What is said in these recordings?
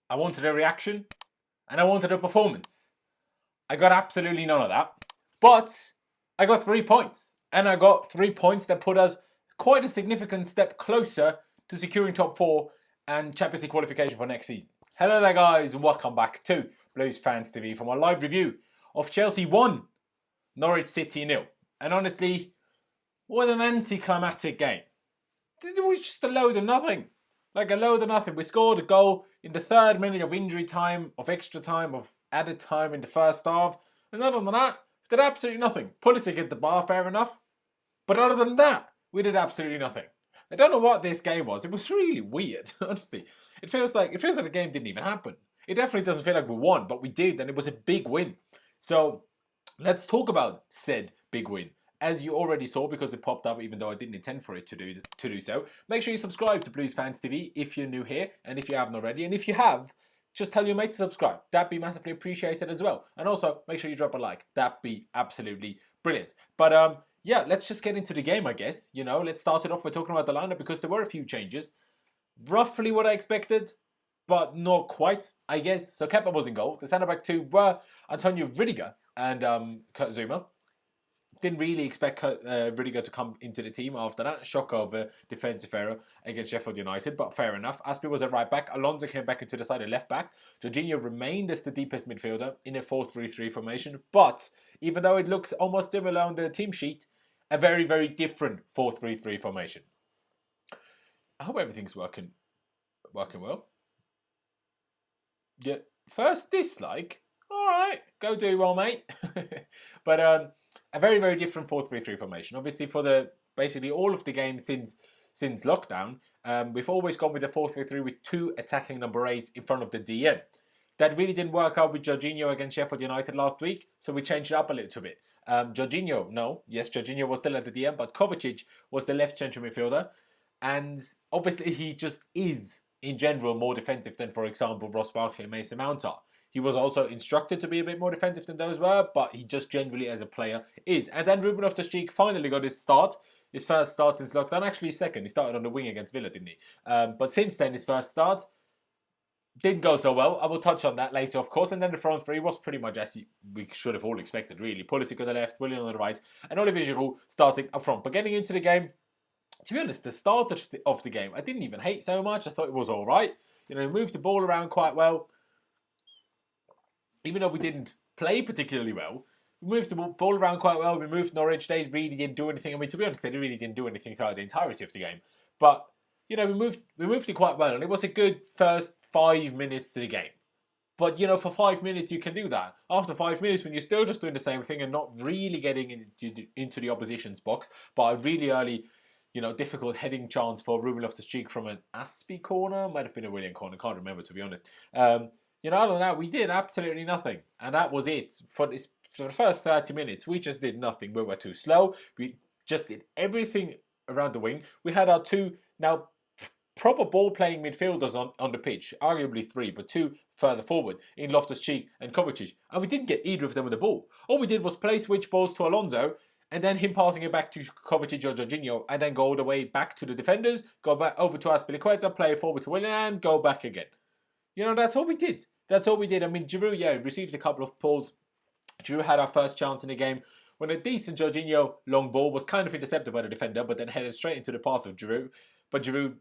I wanted a reaction, and I wanted a performance. I got absolutely none of that. But I got 3 points. And I got 3 points that put us quite a significant step closer to securing top 4 and Champions League qualification for next season. Hello there guys, and welcome back to Blues Fans TV for my live review of Chelsea 1, Norwich City 0. And honestly, what an anticlimactic game. It was just a load of nothing. Like a load of nothing. We scored a goal in the 3rd minute of injury time, of extra time, of added time in the first half. And other than that, we did absolutely nothing. Pulisic hit the bar, fair enough. But other than that, we did absolutely nothing. I don't know what this game was. It was really weird, honestly. It feels like the game didn't even happen. It definitely doesn't feel like we won, but we did, and it was a big win. So let's talk about said big win. As you already saw, because it popped up even though I didn't intend for it to do so, make sure you subscribe to Blues Fans TV if you're new here, and if you haven't already. And if you have, just tell your mate to subscribe. That'd be massively appreciated as well. And also, make sure you drop a like. That'd be absolutely brilliant. But yeah, let's just get into the game, I guess. You know, let's start it off by talking about the lineup because there were a few changes. Roughly what I expected, but not quite, I guess. So Kepa was in goal. The centre-back two were Antonio Rudiger and Kurt Zouma. Didn't really expect Rudiger to come into the team after that. Shock of a defensive error against Sheffield United, but fair enough. Aspie was at right back. Alonso came back into the side of left back. Jorginho remained as the deepest midfielder in a 4-3-3 formation, but even though it looks almost similar on the team sheet, a very, very different 4-3-3 formation. I hope everything's working well. Yeah, first dislike. All right, go do well, mate. But a very, very different 4-3-3 formation. Obviously, for basically all of the games since lockdown, we've always gone with a 4-3-3 with 2 attacking number 8 in front of the DM. That really didn't work out with Jorginho against Sheffield United last week, so we changed it up a little bit. Jorginho was still at the DM, but Kovacic was the left central midfielder, and obviously he just is, in general, more defensive than, for example, Ross Barkley and Mason Mount are. He was also instructed to be a bit more defensive than those were, but he just generally, as a player, is. And then Ruben Loftus-Cheek finally got his first start since lockdown. Actually, second. He started on the wing against Villa, didn't he? But since then, his first start didn't go so well. I will touch on that later, of course. And then the front three was pretty much as we should have all expected, really. Pulisic on the left, Willian on the right, and Olivier Giroud starting up front. But getting into the game, to be honest, the start of the game, I didn't even hate so much. I thought it was all right. You know, moved the ball around quite well. Even though we didn't play particularly well, we moved the ball around quite well. We moved Norwich. They really didn't do anything. I mean, to be honest, they really didn't do anything throughout the entirety of the game. But, you know, we moved it quite well. And it was a good first 5 minutes to the game. But, you know, for 5 minutes, you can do that. After 5 minutes, when you're still just doing the same thing and not really getting into the opposition's box, but a really early, you know, difficult heading chance for Ruben Loftus-Cheek from an Aspie corner. Might have been a Willian corner. Can't remember, to be honest. You know, other than that, we did absolutely nothing. And that was it. For the first 30 minutes, we just did nothing. We were too slow. We just did everything around the wing. We had our 2 now proper ball-playing midfielders on the pitch. Arguably 3, but 2 further forward in Loftus-Cheek and Kovacic. And we didn't get either of them with the ball. All we did was play switch balls to Alonso, and then him passing it back to Kovacic or Jorginho, and then go all the way back to the defenders, go back over to Azpilicueta, play forward to Willian, and go back again. You know, that's all we did. That's all we did. I mean, Giroud, yeah, received a couple of balls. Giroud had our first chance in the game when a decent Jorginho long ball was kind of intercepted by the defender, but then headed straight into the path of Giroud. But Giroud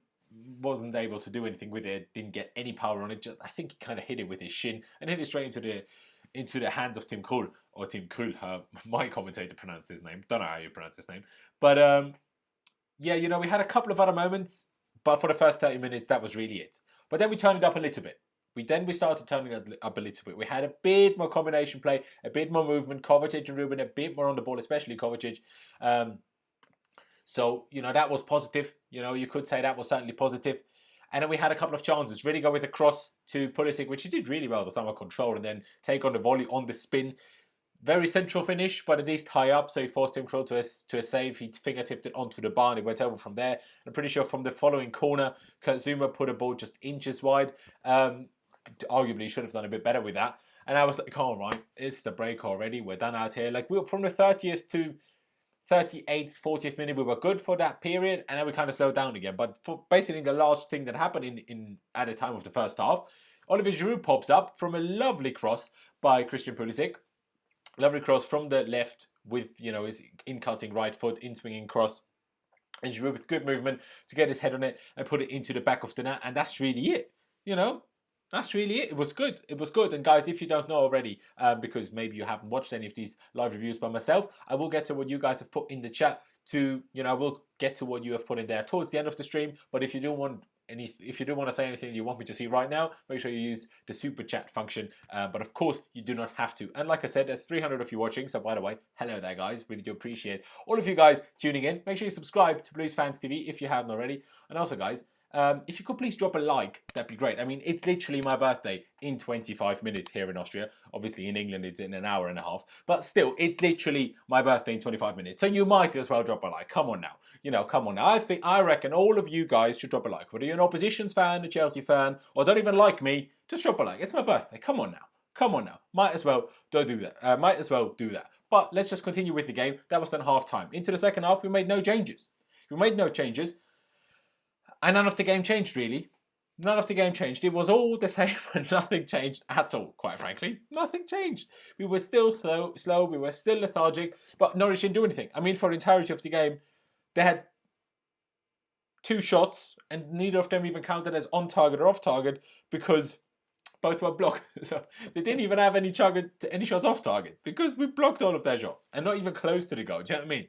wasn't able to do anything with it, didn't get any power on it. I think he kind of hit it with his shin and hit it straight into the hands of Tim Krul, or Tim Krul, my commentator pronounced his name. Don't know how you pronounce his name. But, yeah, you know, we had a couple of other moments, but for the first 30 minutes, that was really it. But then we turned it up a little bit. We started turning it up a little bit. We had a bit more combination play, a bit more movement. Kovacic and Ruben a bit more on the ball, especially Kovacic. So, you know, that was positive. You know, you could say that was certainly positive. And then we had a couple of chances. Really go with a cross to Pulisic, which he did really well to summer control, and then take on the volley on the spin. Very central finish, but at least high up. So he forced Tim Krul to a save. He fingertipped it onto the bar and it went over from there. I'm pretty sure from the following corner, Kurt Zouma put a ball just inches wide. Arguably should have done a bit better with that. And I was like, all right, it's the break already. We're done out here. Like, we were from the 30th to 38th, 40th minute, we were good for that period, and then we kind of slowed down again. But for basically the last thing that happened at the time of the first half, Oliver Giroud pops up from a lovely cross by Christian Pulisic. Lovely cross from the left with, you know, his in-cutting right foot, in-swinging cross. And Giroud with good movement to get his head on it and put it into the back of the net. And that's really it, you know. That's really it. It was good. It was good. And guys, if you don't know already, because maybe you haven't watched any of these live reviews by myself, I will get to what you guys have put in the chat to, you know, I will get to what you have put in there towards the end of the stream. But if you do want to say anything you want me to see right now, make sure you use the super chat function. But of course, you do not have to. And like I said, there's 300 of you watching. So by the way, hello there, guys. Really do appreciate all of you guys tuning in. Make sure you subscribe to Blues Fans TV if you haven't already. And also, guys, if you could please drop a like, that'd be great. I mean, it's literally my birthday in 25 minutes here in Austria. Obviously, in England, it's in an hour and a half. But still, it's literally my birthday in 25 minutes. So you might as well drop a like. Come on now. You know, come on now. I reckon all of you guys should drop a like. Whether you're an oppositions fan, a Chelsea fan, or don't even like me, just drop a like. It's my birthday. Come on now. Come on now. Might as well don't do that. Might as well do that. But let's just continue with the game. That was then half time. Into the second half, we made no changes. We made no changes. And none of the game changed, really. None of the game changed. It was all the same and nothing changed at all, quite frankly. Nothing changed. We were still slow. We were still lethargic. But Norwich didn't do anything. I mean, for the entirety of the game, they had 2 shots and neither of them even counted as on target or off target because both were blocked. So they didn't even have any shots off target because we blocked all of their shots and not even close to the goal. Do you know what I mean?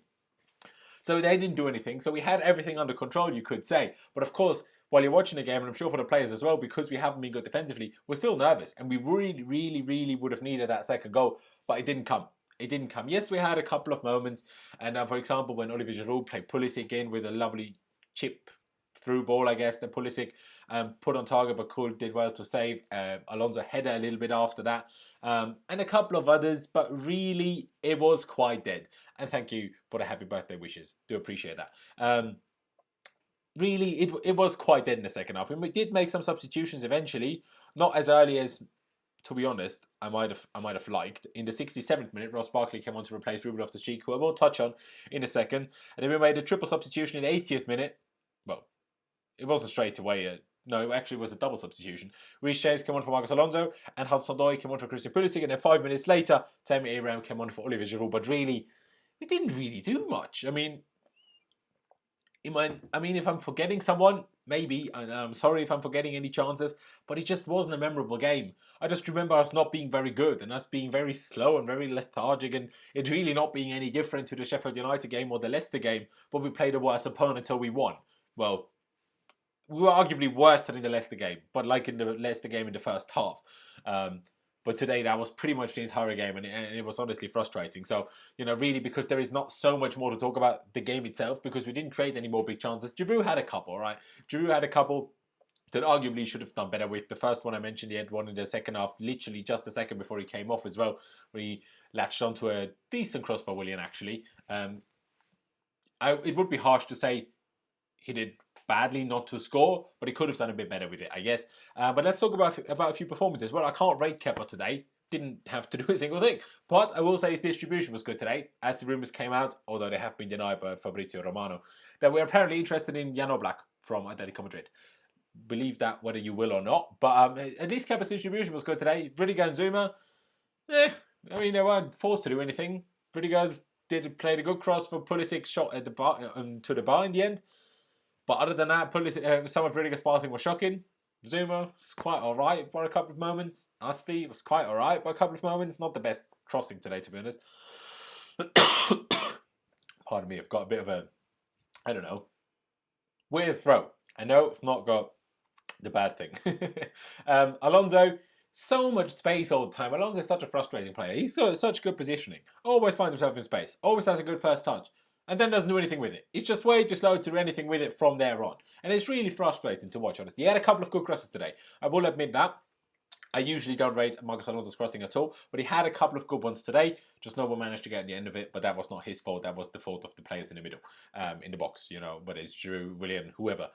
So they didn't do anything. So we had everything under control, you could say. But of course, while you're watching the game, and I'm sure for the players as well, because we haven't been good defensively, we're still nervous. And we really would have needed that second goal. But it didn't come. It didn't come. Yes, we had a couple of moments. And for example, when Oliver Giroud played Pulisic in with a lovely chip through ball, I guess, that Pulisic put on target, but did well to save. Alonso header a little bit after that. And a couple of others, but really, it was quite dead. And thank you for the happy birthday wishes. Do appreciate that. Really, it was quite dead in the second half. And we did make some substitutions eventually. Not as early as, to be honest, I might have liked. In the 67th minute, Ross Barkley came on to replace Ruben Loftus-Cheek, who I will touch on in a second. And then we made a triple substitution in the 80th minute. Well, it wasn't straight away. No, it actually was a double substitution. Reece James came on for Marcos Alonso, and Hudson-Odoi came on for Christian Pulisic, and then 5 minutes later, Tammy Abraham came on for Oliver Giroud. But really, we didn't really do much. I mean, if I'm forgetting someone, maybe, and I'm sorry if I'm forgetting any chances, but it just wasn't a memorable game. I just remember us not being very good, and us being very slow and very lethargic, and it really not being any different to the Sheffield United game or the Leicester game, but we played a worse opponent until we won. Well, we were arguably worse than in the Leicester game, but like in the Leicester game in the first half. But today, that was pretty much the entire game, and it was honestly frustrating. So, you know, really, because there is not so much more to talk about the game itself, because we didn't create any more big chances. Giroud had a couple, right? Giroud had a couple that arguably should have done better with. The first one I mentioned, he had one in the second half, literally just a second before he came off as well, when he latched onto a decent cross by Willian, actually. It would be harsh to say he did badly not to score, but he could have done a bit better with it, I guess. But let's talk about a few performances. Well, I can't rate Kepa today. Didn't have to do a single thing. But I will say his distribution was good today, as the rumours came out, although they have been denied by Fabrizio Romano, that we're apparently interested in Jan Oblak from Atletico Madrid. Believe that whether you will or not. But at least Kepa's distribution was good today. Rudiger and Zuma, I mean, they weren't forced to do anything. Rudiger's played a good cross for Pulisic's shot at the bar, to the bar in the end. But other than that, some of Rudiger's passing was shocking. Zuma was quite alright for a couple of moments. Aspi was quite alright for a couple of moments. Not the best crossing today, to be honest. Pardon me, I've got a bit of a, I don't know, weird throat. I know I've not got the bad thing. Alonso, so much space all the time. Alonso is such a frustrating player. He's got such good positioning. Always finds himself in space. Always has a good first touch. And then doesn't do anything with it. It's just way too slow to do anything with it from there on. And it's really frustrating to watch, honestly. He had a couple of good crosses today. I will admit that. I usually don't rate Marcos Alonso's crossing at all, but he had a couple of good ones today. Just no one managed to get at the end of it, but that was not his fault. That was the fault of the players in the middle, in the box, you know, whether it's Giroud, Willian, whoever.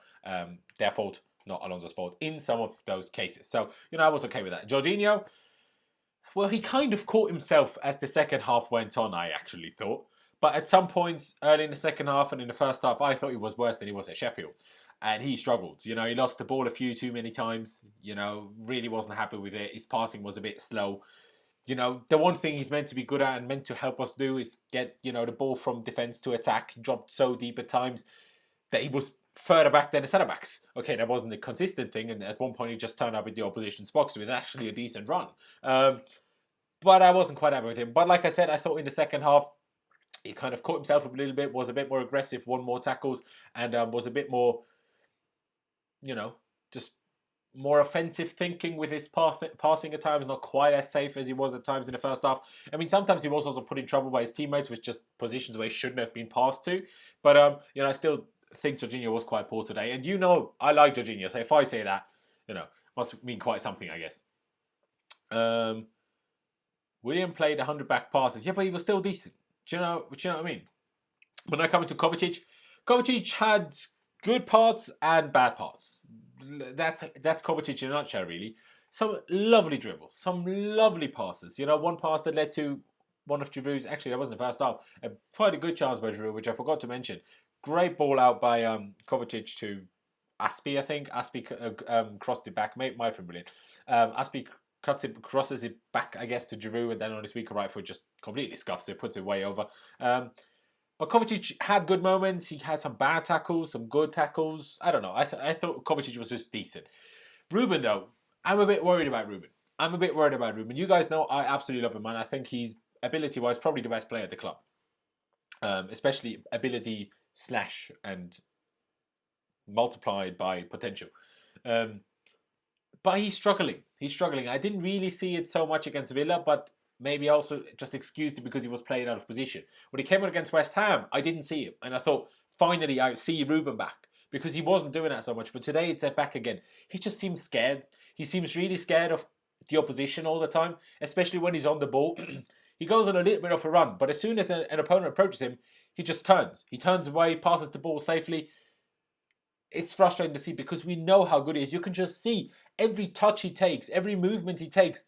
Their fault, not Alonso's fault in some of those cases. So, you know, I was okay with that. Jorginho, well, he kind of caught himself as the second half went on, I actually thought. But at some points early in the second half and in the first half, I thought he was worse than he was at Sheffield. and he struggled. You know, he lost the ball a few too many times. You know, really wasn't happy with it. His passing was a bit slow. You know, the one thing he's meant to be good at and meant to help us do is get, you know, the ball from defence to attack. He dropped so deep at times that he was further back than the centre-backs. Okay, that wasn't a consistent thing, and at one point he just turned up in the opposition's box with actually a decent run. But I wasn't quite happy with him. But like I said, I thought in the second half, he kind of caught himself up a little bit, was a bit more aggressive, won more tackles, and was a bit more, you know, just more offensive thinking with his passing at times, not quite as safe as he was at times in the first half. I mean, sometimes he was also put in trouble by his teammates with just positions where he shouldn't have been passed to. But, you know, I still think Jorginho was quite poor today. And you know, I like Jorginho, so if I say that, you know, must mean quite something, I guess. William played 100 back passes. Yeah, but he was still decent. Do you know what I mean? When I come into Kovacic, Kovacic had good parts and bad parts. That's Kovacic in a nutshell, really. Some lovely dribbles, some lovely passes. You know, one pass that led to one of Giroud's, actually that wasn't the first half, quite a good chance by Giroud, which I forgot to mention. Great ball out by Kovacic to Aspie, I think. Aspie crossed it back, might have been brilliant. Aspie crosses it back, I guess, to Giroud, and then on his weaker right foot just completely scuffs it, puts it way over. But Kovacic had good moments. He had some bad tackles, some good tackles. I don't know. I thought Kovacic was just decent. Ruben, though, I'm a bit worried about Ruben. You guys know I absolutely love him, man. I think he's, ability-wise, probably the best player at the club. Especially ability / and multiplied by potential. But he's struggling. I didn't really see it so much against Villa, but maybe also just excused it because he was playing out of position. When he came out against West Ham, I didn't see him. And I thought, finally, I see Ruben back. Because he wasn't doing that so much. But today, it's back again. He just seems scared. He seems really scared of the opposition all the time. Especially when he's on the ball. He goes on a little bit of a run. But as soon as an opponent approaches him, he just turns. He turns away, passes the ball safely. It's frustrating to see because we know how good he is. You can just see every touch he takes, every movement he takes.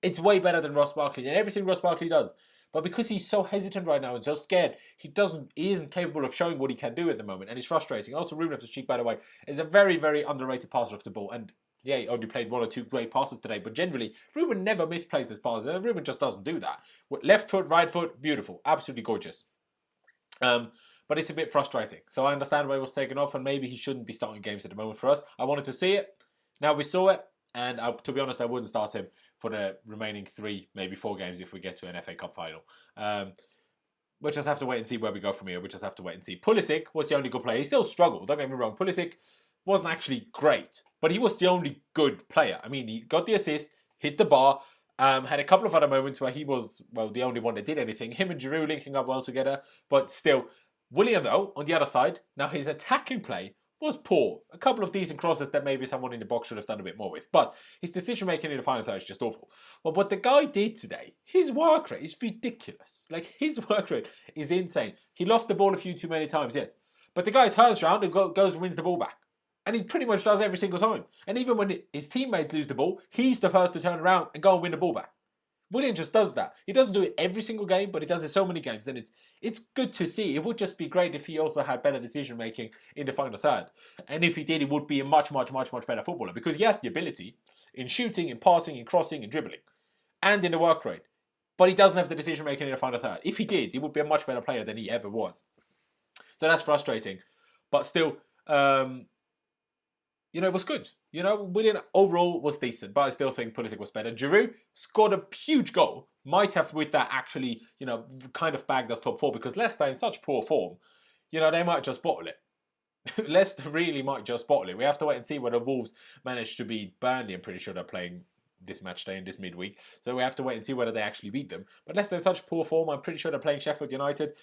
It's way better than Ross Barkley and everything Ross Barkley does. But because he's so hesitant right now and so scared, he isn't capable of showing what he can do at the moment. And it's frustrating. Also, Ruben Loftus-Cheek, by the way, is a very, very underrated passer off the ball. And yeah, he only played 1 or 2 great passes today. But generally, Ruben never misplays his passes. Ruben just doesn't do that. With left foot, right foot, beautiful. Absolutely gorgeous. But it's a bit frustrating. So I understand why he was taken off. And maybe he shouldn't be starting games at the moment for us. I wanted to see it. Now we saw it. And to be honest, I wouldn't start him for the remaining 3, maybe 4 games if we get to an FA Cup final. We'll just have to wait and see where we go from here. We'll just have to wait and see. Pulisic was the only good player. He still struggled, don't get me wrong. Pulisic wasn't actually great, but he was the only good player. I mean, he got the assist, hit the bar, had a couple of other moments where he was, well, the only one that did anything. Him and Giroud linking up well together, but still. William, though, on the other side, now his attacking play was poor. A couple of decent crosses that maybe someone in the box should have done a bit more with. But his decision-making in the final third is just awful. But what the guy did today, his work rate is ridiculous. Like, his work rate is insane. He lost the ball a few too many times, yes. But the guy turns around and goes and wins the ball back. And he pretty much does every single time. And even when his teammates lose the ball, he's the first to turn around and go and win the ball back. William just does that. He doesn't do it every single game, but he does it so many games, and it's good to see. It would just be great if he also had better decision making in the final third. And if he did, he would be a much, much, much, much better footballer because he has the ability in shooting, in passing, in crossing, in dribbling, and in the work rate. But he doesn't have the decision making in the final third. If he did, he would be a much better player than he ever was. So that's frustrating, but still, you know, it was good. You know, William overall was decent, but I still think Pulisic was better. Giroud scored a huge goal. Might have, with that, actually, you know, kind of bagged us top 4 because Leicester in such poor form, you know, they might just bottle it. Leicester really might just bottle it. We have to wait and see whether Wolves manage to beat Burnley. I'm pretty sure they're playing this match day in this midweek. So we have to wait and see whether they actually beat them. But Leicester in such poor form, I'm pretty sure they're playing Sheffield United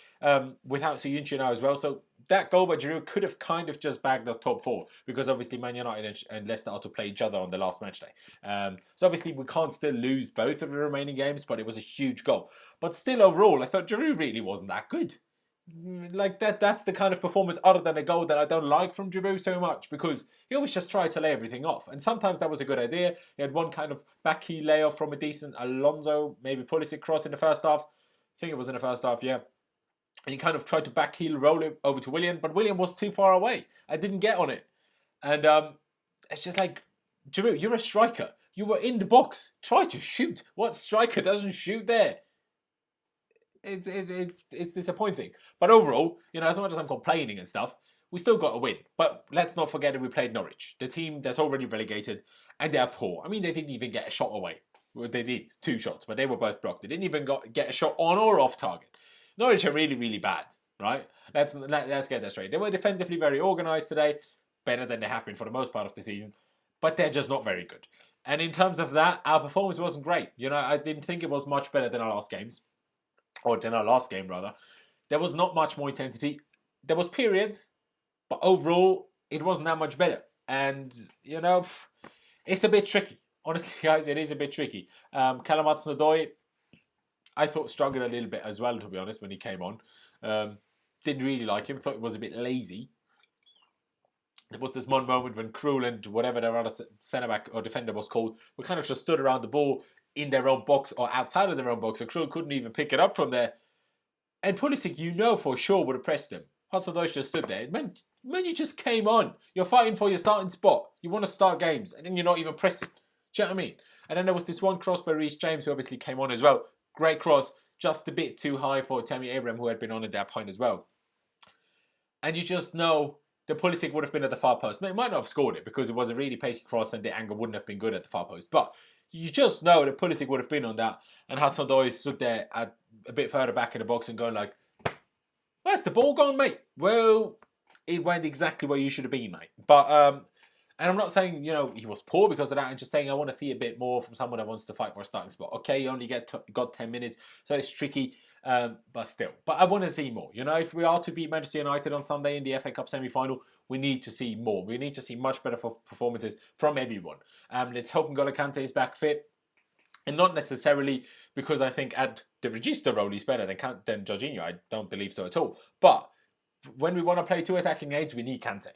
without Soyuncu now as well. So that goal by Giroud could have kind of just bagged us top 4 because obviously Man United and Leicester are to play each other on the last match day. So obviously we can't still lose both of the remaining games, but it was a huge goal. But still overall, I thought Giroud really wasn't that good. Like that's the kind of performance other than a goal that I don't like from Giroud so much because he always just tried to lay everything off, and sometimes that was a good idea. He had one kind of back heel layoff from a decent Alonso, maybe Pulisic cross in the first half. I think it was in the first half, yeah. And he kind of tried to back heel roll it over to William, but William was too far away. I didn't get on it. And it's just like, Giroud, you're a striker. You were in the box. Try to shoot. What striker doesn't shoot there? It's disappointing. But overall, as much as I'm complaining and stuff, we still got a win. But let's not forget that we played Norwich, the team that's already relegated, and they're poor. I mean, they didn't even get a shot away. Well, they did 2 shots, but they were both blocked. They didn't even get a shot on or off target. Norwich are really, really bad, right? Let's get that straight. They were defensively very organised today, better than they have been for the most part of the season, but they're just not very good. And in terms of that, our performance wasn't great. I didn't think it was much better than our last games. Or than our last game, rather. There was not much more intensity. There was periods, but overall, it wasn't that much better. And, it's a bit tricky. Honestly, guys, it is a bit tricky. Callum Hudson-Odoi, I thought struggled a little bit as well, to be honest, when he came on. Didn't really like him. Thought he was a bit lazy. There was this one moment when Krul and whatever their other centre-back or defender was called, we kind of just stood around the ball in their own box or outside of their own box, and Krul couldn't even pick it up from there. And Pulisic, for sure, would have pressed him. Hudson-Odoi just stood there. Man, you just came on. You're fighting for your starting spot. You want to start games, and then you're not even pressing. Do you know what I mean? And then there was this one cross by Reece James, who obviously came on as well. Great cross, just a bit too high for Tammy Abraham, who had been on at that point as well. And you just know the Pulisic would have been at the far post. He might not have scored it because it was a really pacey cross and the angle wouldn't have been good at the far post. But you just know that Pulisic would have been on that. And Hudson-Odoi stood there a bit further back in the box and going like, where's the ball gone, mate? Well, it went exactly where you should have been, mate. But, and I'm not saying, he was poor because of that. I'm just saying I want to see a bit more from someone that wants to fight for a starting spot. Okay, you only got 10 minutes, so it's tricky. But still. But I want to see more. If we are to beat Manchester United on Sunday in the FA Cup semi-final, we need to see more. We need to see much better performances from everyone. Let's hope N'Golo Kante is back fit. And not necessarily because I think at the Regista role he's better than Jorginho. I don't believe so at all. But when we want to play 2 attacking aids, we need Kante.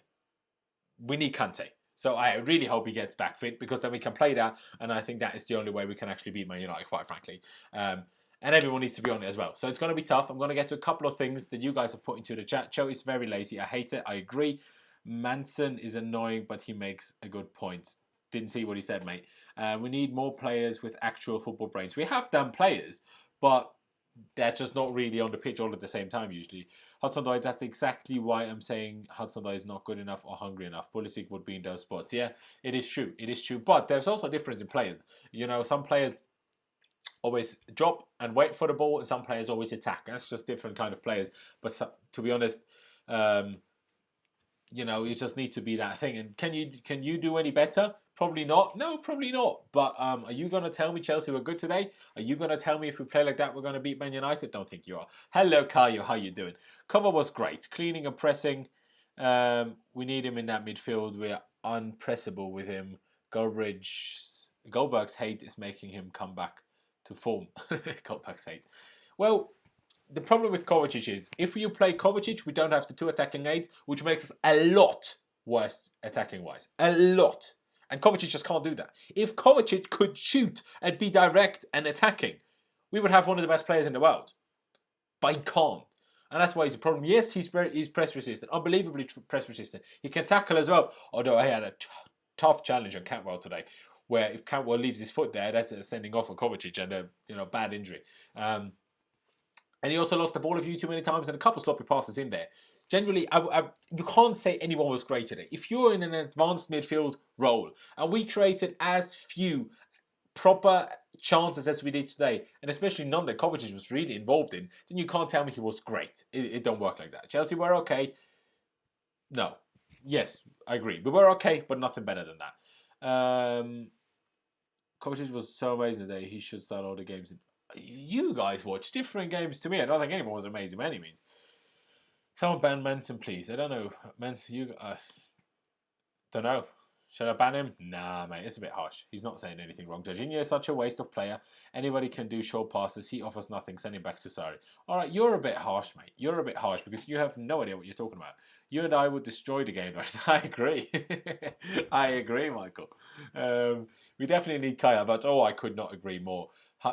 We need Kante. So I really hope he gets back fit because then we can play that. And I think that is the only way we can actually beat Man United, quite frankly. And everyone needs to be on it as well. So it's going to be tough. I'm going to get to a couple of things that you guys have put into the chat. Cho is very lazy. I hate it. I agree. Manson is annoying, but he makes a good point. Didn't see what he said, mate. We need more players with actual football brains. We have done players, but they're just not really on the pitch all at the same time usually. Hudson-Odoi, that's exactly why I'm saying Hudson-Odoi is not good enough or hungry enough. Pulisic would be in those spots. Yeah, it is true. It is true. But there's also a difference in players. Some players always drop and wait for the ball, and some players always attack. That's just different kind of players. But to be honest, you just need to be that thing. And can you do any better? Probably not. No, probably not. But are you going to tell me Chelsea were good today? Are you going to tell me if we play like that we're going to beat Man United? Don't think you are. Hello, Caio. How you doing? Cover was great. Cleaning and pressing. We need him in that midfield. We're unpressable with him. Goldberg's hate is making him come back to form. Goldberg's hate. Well, the problem with Kovacic is if you play Kovacic, we don't have the 2 attacking aids, which makes us a lot worse attacking-wise. A lot. And Kovacic just can't do that. If Kovacic could shoot and be direct and attacking, we would have one of the best players in the world. But he can't. And that's why he's a problem. Yes, he's press resistant. Unbelievably press resistant. He can tackle as well. Although I had a tough challenge on Cantwell today, where if Cantwell leaves his foot there, that's a sending off of Kovacic and a bad injury. And he also lost the ball a few too many times and a couple sloppy passes in there. Generally, you can't say anyone was great today. If you're in an advanced midfield role and we created as few proper chances as we did today, and especially none that Kovacic was really involved in, then you can't tell me he was great. It don't work like that. Chelsea were okay. No. Yes, I agree. We were okay, but nothing better than that. Kovacic was so amazing today. He should start all the games. You guys watch different games to me. I don't think anyone was amazing by any means. Someone ban Manson, please. I don't know. Manson, don't know. Should I ban him? Nah, mate. It's a bit harsh. He's not saying anything wrong. Jorginho is such a waste of player. Anybody can do short passes. He offers nothing. Send him back to Sarri. All right, you're a bit harsh, mate. You're a bit harsh because you have no idea what you're talking about. You and I would destroy the game. I agree. I agree, Michael. We definitely need Kaya, but I could not agree more.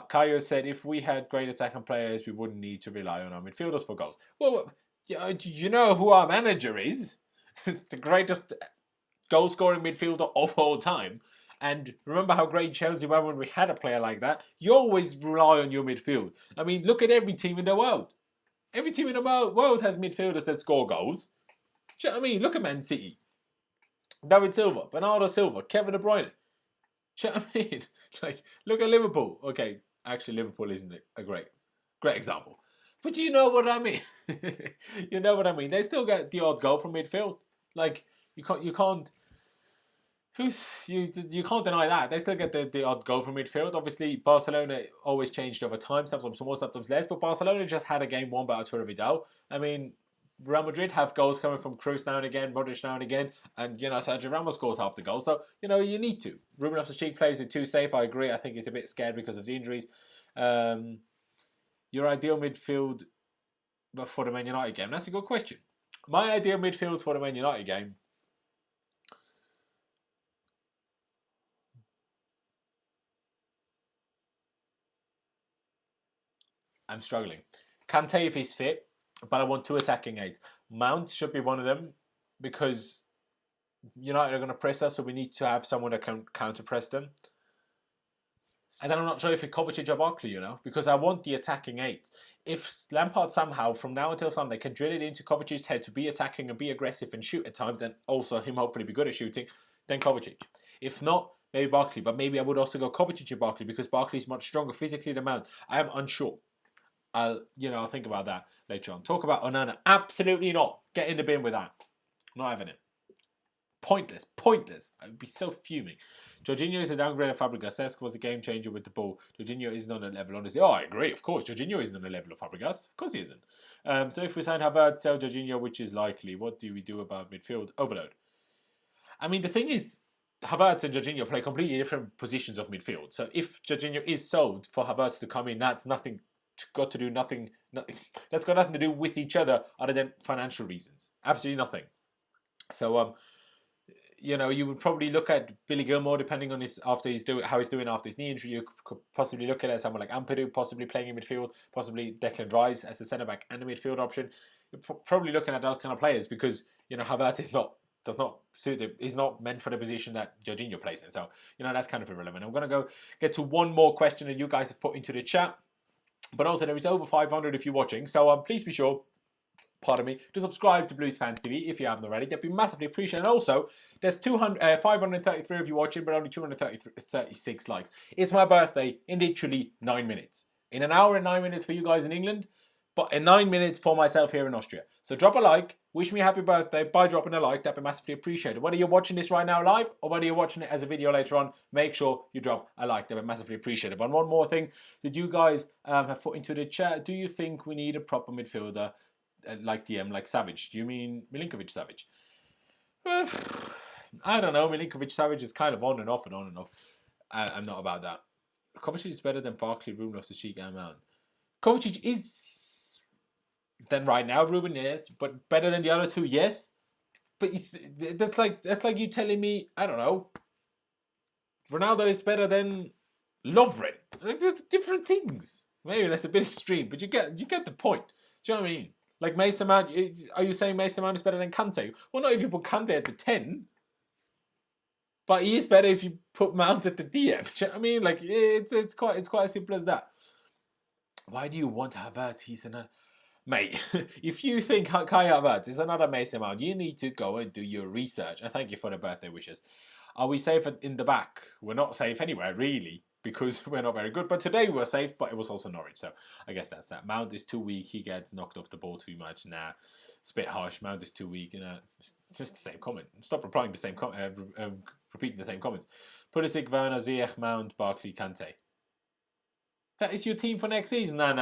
Kaya said if we had great attacking players, we wouldn't need to rely on our midfielders for goals. Well, you know who our manager is? It's the greatest goal-scoring midfielder of all time. And remember how great Chelsea were when we had a player like that. You always rely on your midfield. I mean, look at every team in the world. Every team in the world has midfielders that score goals. Do you know what I mean? Look at Man City. David Silva, Bernardo Silva, Kevin De Bruyne. Do you know what I mean? Like, look at Liverpool. Okay, actually, Liverpool isn't a great example. But you know what I mean. You know what I mean. They still get the odd goal from midfield. Like, you can't you can't deny that. They still get the odd goal from midfield. Obviously, Barcelona always changed over time, sometimes more, sometimes less. But Barcelona just had a game won by Arturo Vidal. I mean, Real Madrid have goals coming from Kroos now and again, Modric now and again, and you know Sergio Ramos scores half the goals. So you know you need to. Ruben Loftus-Cheek plays it too safe. I agree. I think he's a bit scared because of the injuries. Your ideal midfield for the Man United game? That's a good question. My ideal midfield for the Man United game. I'm struggling. Kante if he's fit, but I want 2 attacking aids. Mount should be one of them because United are going to press us, so we need to have someone that can counter press them. And then I'm not sure if it's Kovacic or Barkley, you know, because I want the attacking eight. If Lampard somehow, from now until Sunday, can drill it into Kovacic's head to be attacking and be aggressive and shoot at times, and also him hopefully be good at shooting, then Kovacic. If not, maybe Barkley. But maybe I would also go Kovacic and Barkley because Barkley's much stronger physically than Mount. I am unsure. I'll think about that later on. Talk about Onana. Absolutely not. Get in the bin with that. Not having it. Pointless. I would be so fuming. Jorginho is a downgrade of Fabregas. Cesc was a game changer with the ball. Jorginho isn't on a level, honestly. Oh, I agree, of course. Jorginho isn't on a level of Fabregas. Of course he isn't. So if we sign Havertz, sell Jorginho, which is likely, what do we do about midfield overload? I mean, the thing is, Havertz and Jorginho play completely different positions of midfield. So if Jorginho is sold for Havertz to come in, that's nothing. That's got nothing to do with each other other than financial reasons. Absolutely nothing. So you would probably look at Billy Gilmore depending on how he's doing after his knee injury. You could possibly look at someone like Ampadu, possibly playing in midfield, possibly Declan Rice as a centre back and a midfield option. You're probably looking at those kind of players because Havertz does not suit it. He's not meant for the position that Jorginho plays in. So that's kind of irrelevant. I'm going to get to one more question that you guys have put into the chat. But also, there is over 500 if you're watching. So please be sure, to subscribe to Blues Fans TV if you haven't already. That'd be massively appreciated. And also, there's 533 of you watching, but only 236 likes. It's my birthday in literally 9 minutes. In an hour and 9 minutes for you guys in England, but in 9 minutes for myself here in Austria. So drop a like, wish me a happy birthday by dropping a like. That'd be massively appreciated. Whether you're watching this right now live or whether you're watching it as a video later on, make sure you drop a like. That'd be massively appreciated. But one more thing that you guys have put into the chat. Do you think we need a proper midfielder like Savic? Do you mean Milinkovic Savic? I don't know. Milinkovic Savic is kind of on and off and on and off. I'm not about that. Kovacic is better than Barkley, Ruben Loftus-Cheek and Mount. Kovacic is then right now, Ruben, yes, but better than the other two, yes. But that's like you telling me, I don't know, Ronaldo is better than Lovren. Like, there's different things. Maybe that's a bit extreme, but you get the point. Do you know what I mean? Like Mason Mount, are you saying Mason Mount is better than Kante? Well, not if you put Kante at the 10. But he is better if you put Mount at the DM. Do you know what I mean? Like it's quite as simple as that. Why do you want Havertz? He's another... Mate, if you think Kai Havertz is another Mason Mount, you need to go and do your research. And thank you for the birthday wishes. Are we safe in the back? We're not safe anywhere, really, because we're not very good. But today we're safe, but it was also Norwich. So I guess that's that. Mount is too weak. He gets knocked off the ball too much. Nah, it's a bit harsh. Mount is too weak. It's just the same comment. Stop replying the same repeating the same comments. Pulisic, Werner, Ziyech, Mount, Barkley, Kante. That is your team for next season? No.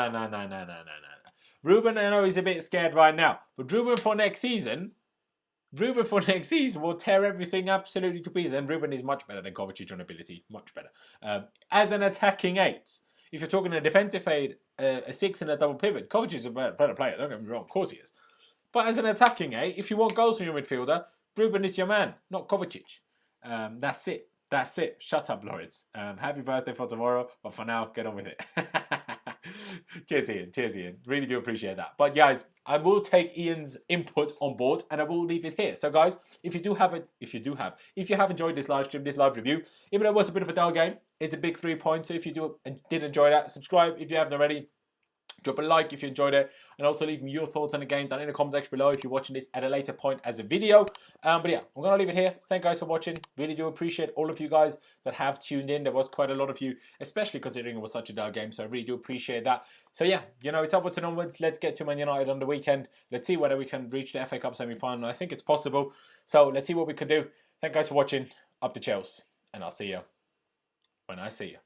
Ruben, I know he's a bit scared right now, but Ruben for next season will tear everything absolutely to pieces. And Ruben is much better than Kovacic on ability, much better. As an attacking 8, if you're talking a defensive 8, a 6 and a double pivot, Kovacic is a better player. Don't get me wrong, of course he is. But as an attacking 8, if you want goals from your midfielder, Ruben is your man, not Kovacic. That's it. Shut up, Laurenz. Happy birthday for tomorrow, but for now, get on with it. Cheers, Ian. Cheers, Ian. Really do appreciate that. But guys, I will take Ian's input on board, and I will leave it here. So guys, if you have enjoyed this live stream, this live review, even though it was a bit of a dull game, it's a big 3 points. So if you did enjoy that, subscribe if you haven't already. Drop a like if you enjoyed it, and also leave me your thoughts on the game down in the comment section below if you're watching this at a later point as a video. But yeah, I'm going to leave it here. Thank you guys for watching. Really do appreciate all of you guys that have tuned in. There was quite a lot of you, especially considering it was such a dull game, so I really do appreciate that. So yeah, you know, it's upwards and onwards. Let's get to Man United on the weekend. Let's see whether we can reach the FA Cup semi-final. I think it's possible. So let's see what we can do. Thank you guys for watching. Up to Chelsea, and I'll see you when I see you.